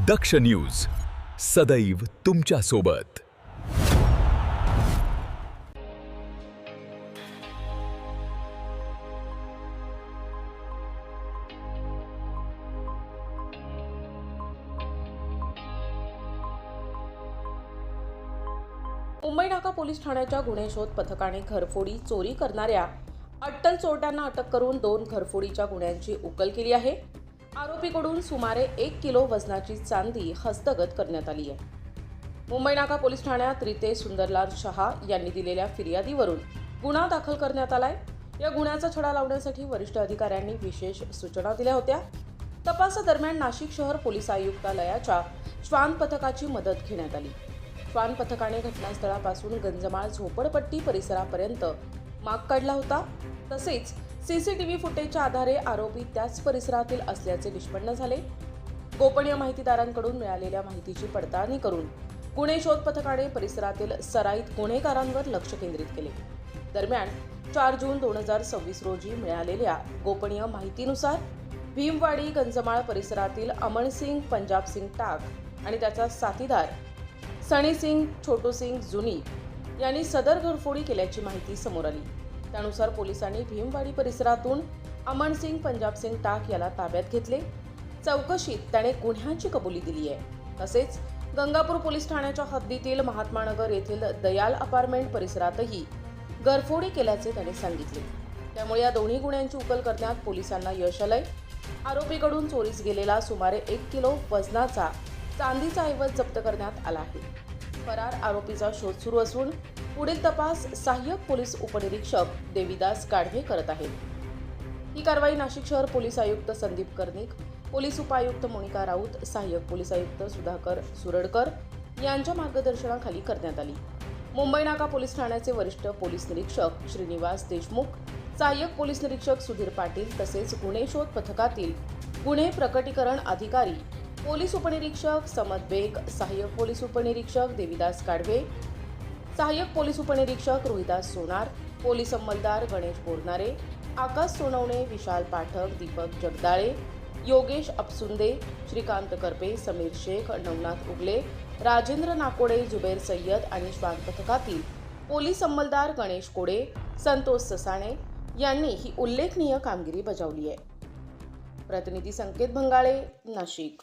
दक्ष news सदैव तुमच्या सोबत। मुंबई नाका पोलीस ठाण्याच्या गुन्हे शोध पथकाने घरफोडी चोरी करणाऱ्या अट्टल चोरट्यांना अटक करून 2 घरफोडीच्या गुन्ह्यांची उकल केली आहे। आरोपीकडून सुमारे 1 किलो वजनाची चांदी हस्तगत करण्यात आली आहे। मुंबई नाका पोलीस ठाण्यात रितेश सुंदरलाल शहा यांनी दिलेल्या फिर्यादीवरून गुन्हा दाखल करण्यात आलाय। या गुन्ह्याचा छडा लावण्यासाठी वरिष्ठ अधिकाऱ्यांनी विशेष सूचना दिल्या होत्या। तपासादरम्यान नाशिक शहर पोलीस आयुक्तालयाच्या श्वान पथकाची मदत घेण्यात आली। श्वान पथकाने घटनास्थळापासून गंजमाळ झोपडपट्टी परिसरापर्यंत माग काढला होता। तसेच सीसीटीव्ही फुटेजच्या आधारे आरोपी त्याच परिसरातील असल्याचे निष्पन्न झाले। गोपनीय माहितीदारांकडून मिळालेल्या माहितीची पडताळणी करून गुन्हे शोध पथकाने परिसरातील सराईत गुन्हेगारांवर लक्ष केंद्रित केले। दरम्यान 4 जून 2026 रोजी मिळालेल्या गोपनीय माहितीनुसार भीमवाडी गंजमाळ परिसरातील अमनसिंग पंजाबसिंग टाक आणि त्याचा साथीदार सनीसिंग छोटूसिंग जुनी यांनी सदर घरफोडी केल्याची माहिती समोर आली। त्यानुसार पोलिसांनी भीमवाडी परिसरातून अमनसिंग पंजाबसिंग टाक याला ताब्यात घेतले। चौकशीत त्याने गुन्ह्याची कबुली दिली आहे। तसेच गंगापूर पोलीस ठाण्याच्या हद्दीतील महात्मानगर येथील दयाल अपार्टमेंट परिसरातही घरफोडी केल्याचे त्याने सांगितले। त्यामुळे या दोन्ही गुन्ह्यांची उकल करण्यात पोलिसांना यश आलंय। आरोपीकडून चोरीस गेलेला सुमारे 1 किलो वजनाचा चांदीचा ऐवज जप्त करण्यात आला आहे। फरार आरोपीचा शोध सुरू असून पुढील तपास सहाय्यक पोलीस उपनिरीक्षक देविदास गाढवे करत आहेत। ही कारवाई नाशिक शहर पोलीस आयुक्त संदीप कर्णिक, पोलीस उपायुक्त मोनिका राऊत, सहाय्यक पोलीस आयुक्त सुधाकर सुरडकर यांच्या मार्गदर्शनाखाली करण्यात आली। मुंबई नाका पोलीस ठाण्याचे वरिष्ठ पोलीस निरीक्षक श्रीनिवास देशमुख, सहाय्यक पोलीस निरीक्षक सुधीर पाटील तसेच गुन्हे शोध पथकातील गुन्हे प्रकटीकरण अधिकारी पोलीस उपनिरीक्षक समद बेग, सहाय्यक पोलीस उपनिरीक्षक देविदास गाढवे, सहाय्यक पोलीस उपनिरीक्षक रोहिदास सोनार, पोलीस अंमलदार गणेश बोरनारे, आकाश सोनवणे, विशाल पाठक, दीपक जगदाळे, योगेश अपसुंदे, श्रीकांत करपे, समीर शेख, नवनाथ उगले, राजेंद्र नाकोडे, जुबेर सय्यद आणि श्वान पथकातील पोलीस अंमलदार गणेश कोडे, संतोष ससाणे यांनी ही उल्लेखनीय कामगिरी बजावली आहे। प्रतिनिधी संकेत भंगाळे, नाशिक।